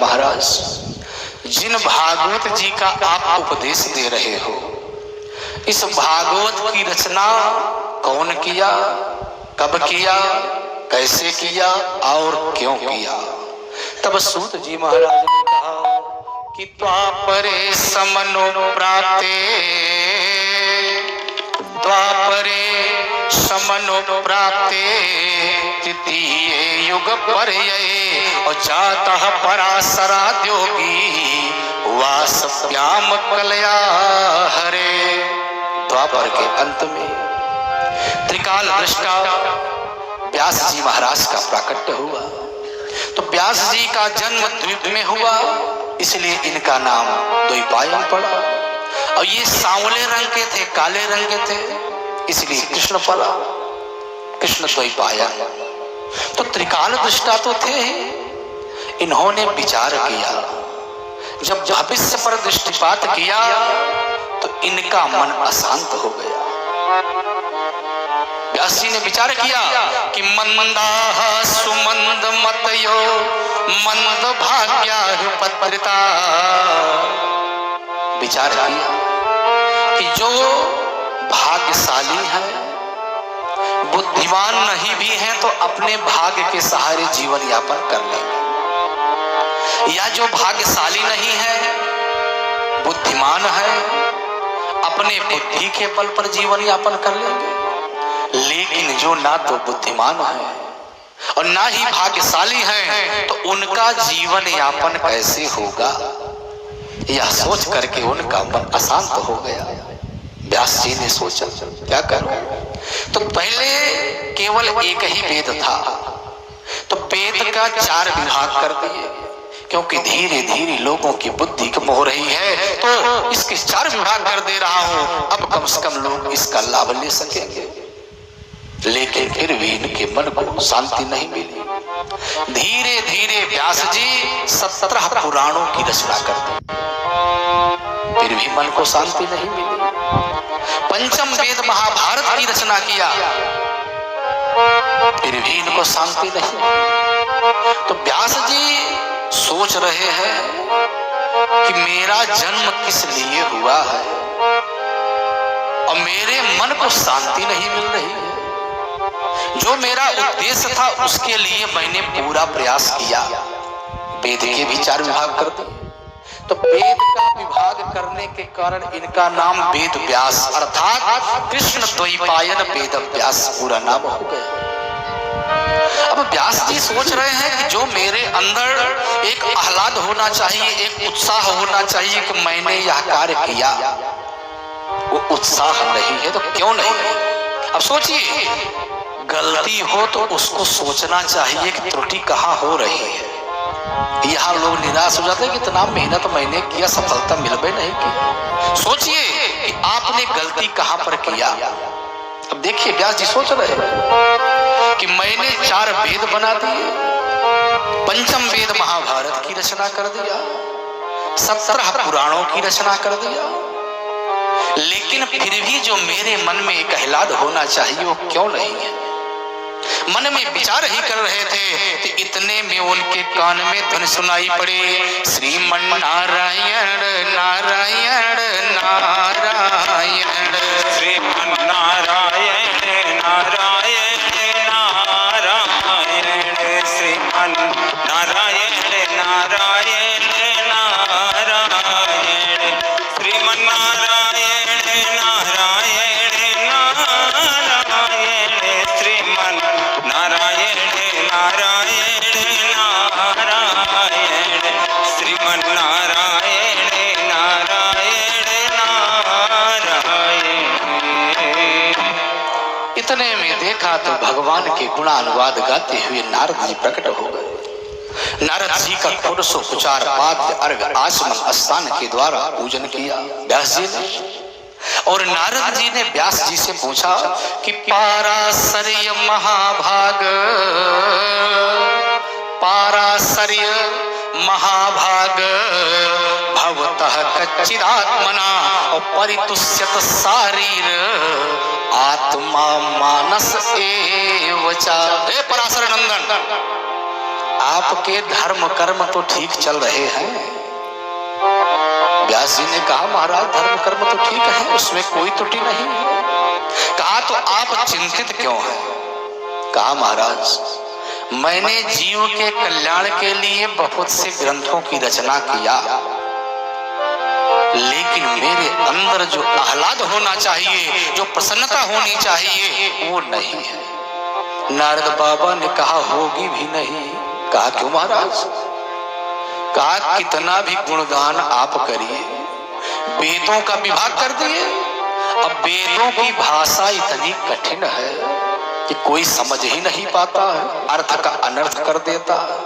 महाराज, जिन भागवत जी का आप उपदेश दे रहे हो, इस भागवत की रचना कौन किया, कब किया, कैसे किया और क्यों किया? तब सूत जी महाराज ने कहा कि द्वापरे समनुप्राते, द्वापरे समनुप्राते तृतीये युग पर्यये और जातः पराशराद्योगी वासव्याम कलया हरे। द्वापर के अंत में त्रिकाल दृष्टा व्यास जी महाराज का प्राकट्य हुआ। तो व्यास जी का जन्म द्वीप में हुआ, इसलिए इनका नाम द्वैपायन पड़ा। और ये सांवले रंग के थे, काले रंग के थे, इसलिए कृष्ण पड़ा, कृष्ण द्वैपायन। तो त्रिकाल दृष्टा तो थे ही। इन्होंने विचार किया, जब भविष्य पर दृष्टिपात किया तो इनका मन अशांत हो गया। व्यास जी ने विचार किया कि मंदाः सुमंद मतयो मंद भाग्याहुपद्रिता। विचार किया कि जो भाग्यशाली है, बुद्धिमान नहीं भी हैं तो अपने भाग्य के सहारे जीवन यापन कर लेंगे, या जो भाग्यशाली नहीं है, बुद्धिमान है, अपने बुद्धि के बल पर जीवन यापन कर लेंगे। लेकिन जो ना तो बुद्धिमान है और ना ही भाग्यशाली है, तो उनका जीवन यापन कैसे होगा? यह सोच करके उनका मन अशांत हो गया। व्यास जी ने सोचा क्या करूं? तो पहले केवल एक ही वेद था, तो वेद का 4 विभाग कर दिए, क्योंकि धीरे धीरे लोगों की बुद्धि कम हो रही है, तो इसके 4 विभाग कर दे रहा हूं। अब कम से कम लोग इसका लाभ ले सकेंगे। लेकिन फिर भी इनके मन को शांति नहीं मिली। धीरे धीरे व्यास जी 17 पुराणों की रचना करते, फिर भी मन को शांति नहीं मिली। पंचम वेद महाभारत की रचना किया, फिर भी इनको शांति नहीं। तो व्यास जी सोच रहे हैं कि मेरा जन्म किस लिए हुआ है और मेरे मन को शांति नहीं मिल रही है। जो मेरा उद्देश्य था उसके लिए मैंने पूरा प्रयास किया। वेद के भी 4 विभाग कर दिए। तो वेद का विभाग करने के कारण इनका नाम वेद व्यास अर्थात कृष्ण द्वैपायन वेद व्यास पूरा नाम हो गया। अब व्यास जी सोच रहे हैं कि जो मेरे अंदर एक आह्लाद होना चाहिए, एक उत्साह होना चाहिए कि मैंने यह कार्य किया, वो उत्साह नहीं है। तो क्यों नहीं है? अब सोचिए, गलती हो तो उसको सोचना चाहिए कि त्रुटि कहाँ हो रही है। यहाँ लोग निराश हो जाते हैं कि इतना मेहनत मैंने किया, सफलता मिल भी नहीं की। सोचिए कि आपने गलती कहाँ पर किया। अब देखिए व्यास जी सोच रहे हैं कि मैंने 4 वेद बना दिए, पंचम वेद महाभारत की रचना कर दिया, 17 पुराणों की रचना कर दिया, लेकिन फिर भी जो मेरे मन में एक आह्लाद होना चाहिए वो क्यों नहीं है। मन में विचार ही कर रहे थे कि इतने में उनके कान में ध्वनि सुनाई पड़े, श्रीमन नारायण नारायण नारायण, श्रीमन नारायण नारायण नारायण, श्रीमन नारायण नारायण नारायण, श्रीमन नारायण नारायण नारायण, श्रीमन नारायण नारायण नारायण, श्रीमन नारायण नारायण नारायण। इतने में देखा तो भगवान के गुणानुवाद गाते हुए नारद जी प्रकट हो गए। नारद जी का 450 पाद्य अर्घ आचमन स्थान के द्वारा पूजन किया व्यास जी ने। और नारद जी ने व्यास जी से पूछा कि पाराशर्य महाभाग, पाराशर्य महाभाग भवतः कच्चिदात्मना और परितुष्यत शारीर आत्मा मानस एव च। हे पराशर नंदन, आपके धर्म कर्म तो ठीक चल रहे हैं। व्यास जी ने कहा महाराज धर्म कर्म तो ठीक है, उसमें कोई त्रुटि नहीं है। कहा तो आप चिंतित क्यों हैं? कहा महाराज मैंने जीव के कल्याण के लिए बहुत से ग्रंथों की रचना किया, लेकिन मेरे अंदर जो आह्लाद होना चाहिए, जो प्रसन्नता होनी चाहिए, वो नहीं है। नारद बाबा ने कहा होगी भी नहीं। कहा क्यों महाराज? कहा कितना भी गुणगान आप करिए, वेदों का विभाग कर दिए। अब वेदों की भाषा इतनी कठिन है कि कोई समझ ही नहीं पाता है, अर्थ का अनर्थ कर देता है।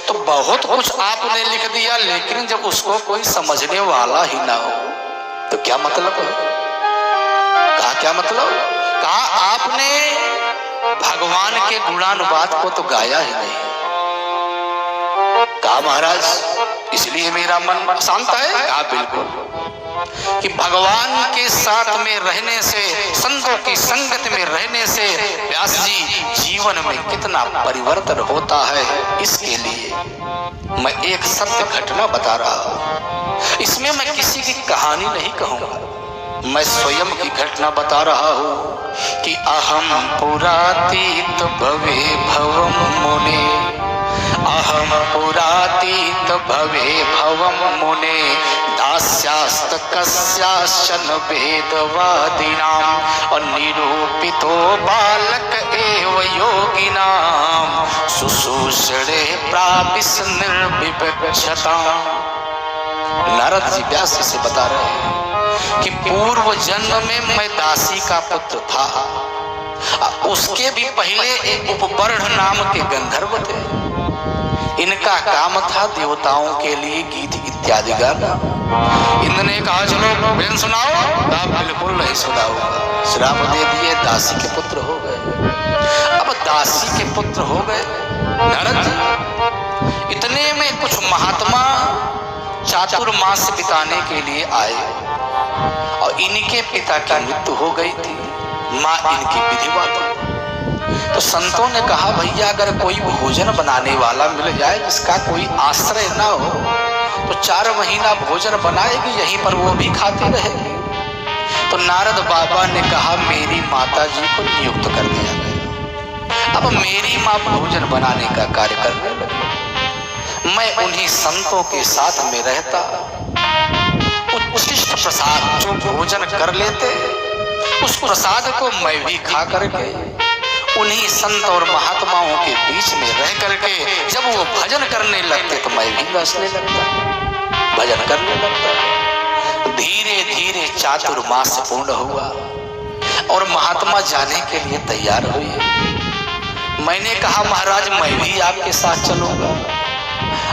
तो बहुत कुछ आपने लिख दिया, लेकिन जब उसको कोई समझने वाला ही ना हो तो क्या मतलब है? कहा क्या मतलब? कहा आपने भगवान के गुणानुवाद को तो गाया ही नहीं। कहा महाराज इसलिए मेरा मन शांत है। कहा बिल्कुल कि भगवान के साथ में रहने से, संतों की संगत में रहने से व्यास जी जीवन में कितना परिवर्तन होता है, इसके लिए मैं एक सत्य घटना बता रहा हूं। इसमें मैं किसी की कहानी नहीं कहूंगा, मैं स्वयं की घटना बता रहा हूं कि अहम पुरातीत भवे भवम मुने, अहम पुरातीत भवे भवम मुने, दास्यास्त कस्याश्चन भेदवादिनाम, निरूपितो बालक एव योगिनाम, सुसूषणे प्रापिस निर्विवक्षताम। नारद जी व्यास से बता रहे हैं कि पूर्व जन्म में मैं दासी का पुत्र था। उसके भी पहले एक उपवर्ण नाम के गंधर्व थे। इनका काम था देवताओं के लिए गीत इत्यादि गाना। इन्होंने कहा चलो भजन सुनाओ। कहा बिल्कुल नहीं सुनाऊंगा। श्राप दे दिए, दासी के पुत्र हो गए। अब दासी के पुत्र हो गए नारद जी। इतने में कुछ महात्मा चातुर्मास बिताने के लिए आए और इनके पिता की मृत्यु हो गई थी, माँ इनकी विधवा थी। तो संतों ने कहा भैया अगर कोई भोजन बनाने वाला मिल जाए जिसका कोई आश्रय ना हो तो 4 महीना भोजन बनाएगी, यहीं पर वो भी खाते रहेगी। तो नारद बाबा ने कहा मेरी माता जी को नियुक्त कर दिया गया। अब मेरी माँ भोजन बनाने का कार्य करने लगी। मैं उन्हीं संतों के साथ में रहता, उच्छिष्ट प्रसाद जो भोजन कर लेते उस प्रसाद को मैं भी खा करके उन्हीं संत और महात्माओं के बीच में रह करके जब वो भजन करने लगते तो मैं भी नाचने लगता, भजन करने लगता। धीरे धीरे चातुर्मास पूर्ण हुआ और महात्मा जाने के लिए तैयार हुए। मैंने कहा महाराज मैं भी आपके साथ चलूंगा।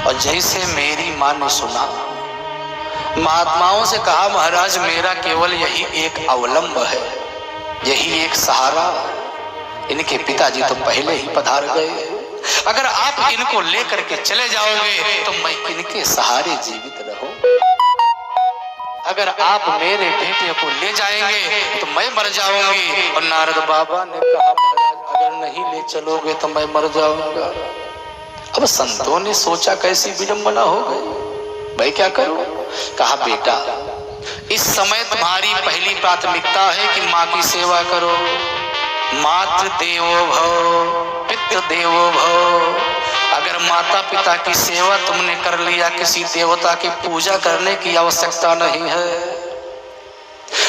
और जैसे मेरी मां ने सुना, महात्माओं से कहा महाराज मेरा केवल यही एक अवलंब है, यही एक सहारा। इनके पिताजी तो पहले ही पधार गए, अगर आप इनको लेकर के चले जाओगे तो मैं किनके सहारे जीवित रहूं? अगर आप मेरे बेटे को ले जाएंगे तो मैं मर जाऊंगी। और नारद बाबा ने कहा महाराज अगर नहीं ले चलोगे तो मैं मर जाऊंगा। अब संतों ने सोचा कैसी विडंबना हो गई, मैं क्या करूं? कहा बेटा इस समय तुम्हारी पहली प्राथमिकता है कि माँ की सेवा करो। मातृ देवो भव पितृ देवो भव। अगर माता पिता की सेवा तुमने कर लिया, किसी देवता की पूजा करने की आवश्यकता नहीं है।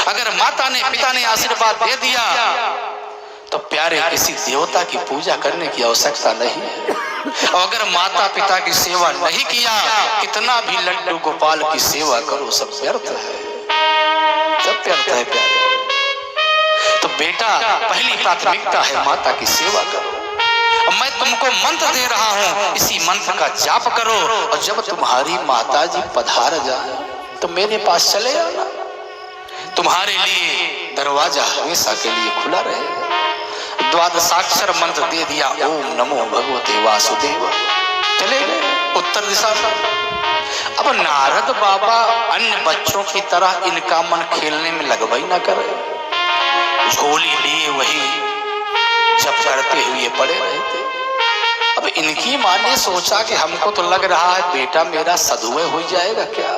अगर माता ने पिता ने आशीर्वाद दे दिया तो प्यारे किसी देवता की पूजा करने की आवश्यकता नहीं है। और अगर माता पिता की सेवा नहीं किया, कितना भी लड्डू गोपाल की सेवा करो सब व्यर्थ है, सब व्यर्थ है प्यारे। तो बेटा पहली प्राथमिकता है माता की सेवा करो। मैं तुमको मंत्र दे रहा हूं, इसी मंत्र का जाप करो और जब तुम्हारी माता जी पधार जाए तो मेरे पास चले आना। तुम्हारे लिए दरवाजा हमेशा के लिए खुला रहेगा। द्वादशाक्षर मंत्र दे दिया, ओम नमो भगवते वासुदेव। चले गए उत्तर दिशा में। अब नारद बाबा अन्य बच्चों की तरह इनका मन खेलने में लगवा ही ना करे, झोली लिए वही जप करते हुए पड़े रहते। अब इनकी माँ ने सोचा कि हमको तो लग रहा है बेटा मेरा सधुए हो जाएगा क्या,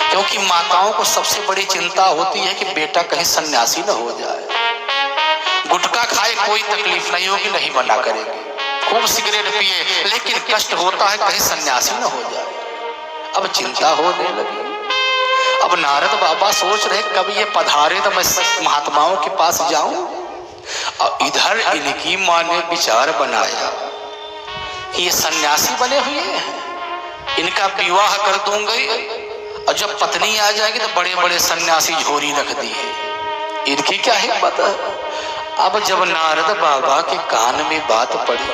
क्योंकि माताओं को सबसे बड़ी चिंता होती है कि बेटा कहीं सन्यासी न हो जाए। गुटखा खाए कोई तकलीफ नहीं होगी, नहीं मना करेगी, खूब सिगरेट पिए, लेकिन कष्ट होता है कहीं सन्यासी न हो जाए। अब चिंता होने लगी। अब नारद बाबा सोच रहे कब ये पधारे तो मैं महात्माओं के पास जाऊं। और इधर इनकी माँ ने विचार बनाया कि ये सन्यासी बने हुए हैं, इनका विवाह कर दूंगी, और जब पत्नी आ जाएगी तो बड़े बड़े सन्यासी झोरी रख दिए। इनकी क्या हिम्मत है। अब जब नारद बाबा के कान में बात पड़ी,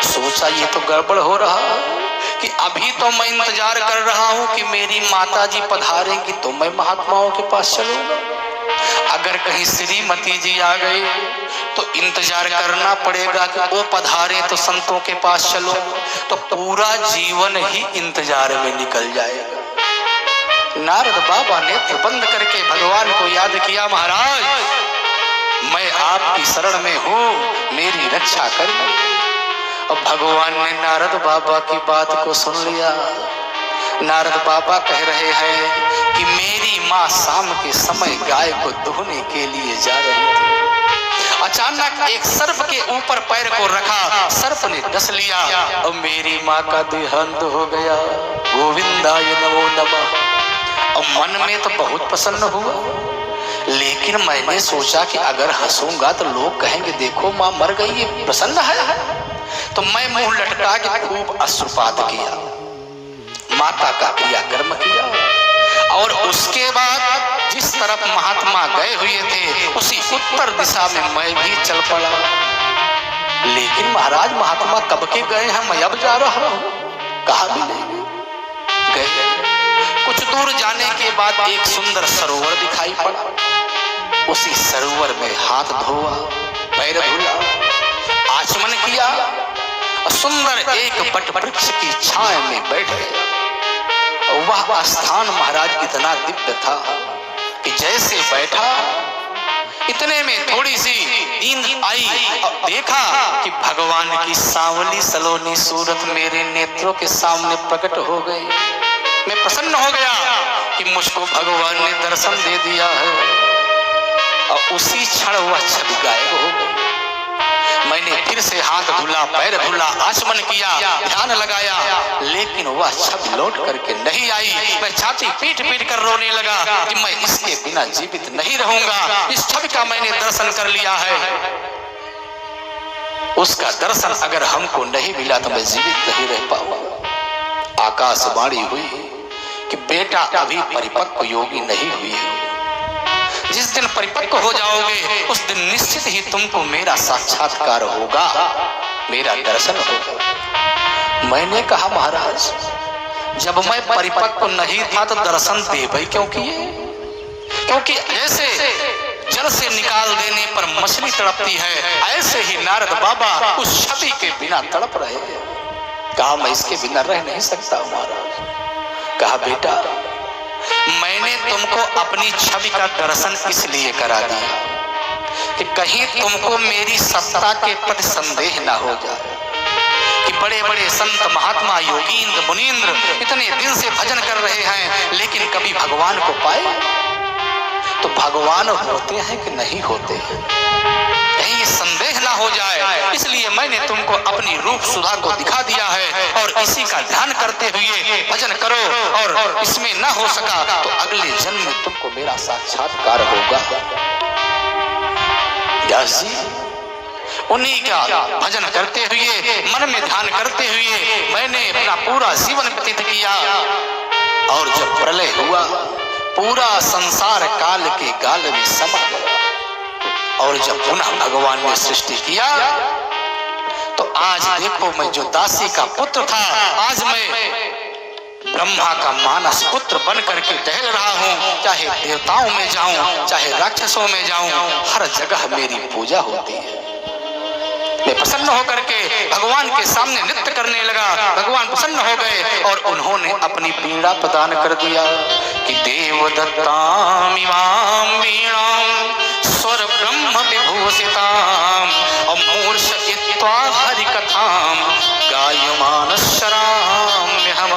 सोचा ये तो गड़बड़ हो रहा है कि अभी तो मैं इंतजार कर रहा हूं कि मेरी माता जी पधारेंगी तो मैं महात्माओं के पास चलूंगा। अगर कहीं श्रीमती जी आ गई तो इंतजार करना पड़ेगा कि वो पधारे तो संतों के पास चलो, तो पूरा जीवन ही इंतजार में निकल जाएगा। नारद बाबा ने नेत्र बंद करके भगवान को याद किया, महाराज मैं आपकी शरण में हूं, मेरी रक्षा करिए। और भगवान ने नारद बाबा की बात को सुन लिया। नारद बाबा कह रहे हैं कि मेरी माँ शाम के समय गाय को दुहने के लिए जा रही थी। अचानक एक सर्प के ऊपर पैर को रखा, सर्प ने डस लिया और मेरी माँ का देहांत हो गया। गोविंदाय नमो नमः। और मन में तो बहुत प्रसन्न हुआ, लेकिन मैंने सोचा कि अगर हंसूंगा तो लोग कहेंगे देखो माँ मर गई, ये प्रसन्न है। तो मैं मुंह लटका के खूब अश्रुपात किया, माता का क्रियाकर्म किया। और उसके बाद जिस तरफ महात्मा गए हुए थे उसी उत्तर दिशा में मैं भी चल पड़ा। लेकिन महाराज महात्मा कब के गए हैं, मैं अब जा रहा हूं, कहा भी नहीं गए। कुछ दूर जाने के बाद एक सुंदर सरोवर दिखाई पड़ा। उसी सरोवर में हाथ धोआ, पैर धुला, आचमन किया और सुंदर एक बट वृक्ष की छाया में बैठ गया। वह स्थान महाराज इतना दिव्य था कि जैसे बैठा इतने में थोड़ी सी नींद आई और देखा कि भगवान की सांवली सलोनी सूरत मेरे नेत्रों के सामने प्रकट हो गई। मैं प्रसन्न हो गया कि मुझको भगवान ने दर्शन दे दिया है। और उसी क्षण वह छवि गायब हो गई। मैंने फिर से हाथ धुला, पैर धुला, आचमन किया, ध्यान लगाया, लेकिन वह छवि लौट करके नहीं आई। मैं छाती पीट पीट कर रोने लगा कि मैं इसके बिना जीवित नहीं रहूंगा। इस छवि का मैंने दर्शन कर लिया है, उसका दर्शन अगर हमको नहीं मिला तो मैं जीवित नहीं रह पाऊंगा। आकाशवाणी हुई कि बेटा अभी परिपक्व योगी नहीं हुई है। जिस दिन परिपक्व हो जाओगे उस दिन निश्चित ही तुमको मेरा साक्षात्कार होगा, मेरा दर्शन होगा। मैंने कहा महाराज जब मैं परिपक्व नहीं था तो दर्शन दे भाई क्यों किए? क्योंकि जैसे जल से निकाल देने पर मछली तड़पती है, ऐसे ही नारद बाबा उस छवि के बिना तड़प रहे हैं। कहा मैं इसके बिना रह नहीं सकता महाराज। कहा बेटा मैंने तुमको अपनी छवि का दर्शन इसलिए करा दिया कि कहीं तुमको मेरी सत्ता के प्रति संदेह न हो जाए कि बड़े बड़े संत महात्मा योगींद्र मुनींद्र इतने दिन से भजन कर रहे हैं लेकिन कभी भगवान को पाए तो भगवान होते हैं कि नहीं होते हैं, कहीं ये संदेह ना हो जाए। इसलिए मैंने तुमको अपनी रूप सुधा को दिखा दिया है और इसी का ध्यान करते हुए भजन करो, और इसमें ना हो सका तो अगले जन्म में तुमको मेरा साक्षात्कार होगा। व्यास जी उन्हीं का भजन करते हुए मन में ध्यान करते हुए मैंने अपना पूरा जीवन व्यतीत किया। और जब प्रलय हुआ पूरा संसार काल के गाल में समा गया और जब पुनः भगवान ने सृष्टि किया तो आज देखो मैं जो दासी का पुत्र था आज मैं ब्रह्मा का मानस पुत्र बन करके टहल रहा हूँ। चाहे देवताओं में जाऊं चाहे राक्षसों में जाऊं हर जगह मेरी पूजा होती है। मैं प्रसन्न होकर के भगवान के सामने नृत्य करने लगा। भगवान प्रसन्न हो गए और उन्होंने अपनी पीड़ा प्रदान कर दिया कि देवदत्ताम इमाम वीणाम स्वर ब्रह्म विभूषिताम अमूर्ष श्रुत्वा हरि कथाम गायमान शराम्य हम।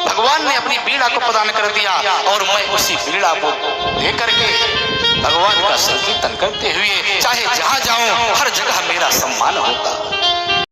भगवान ने अपनी बीड़ा को प्रदान कर दिया और मैं उसी बीड़ा को लेकर के भगवान का संकीर्तन करते हुए चाहे जहां जाऊं हर जगह मेरा सम्मान होता।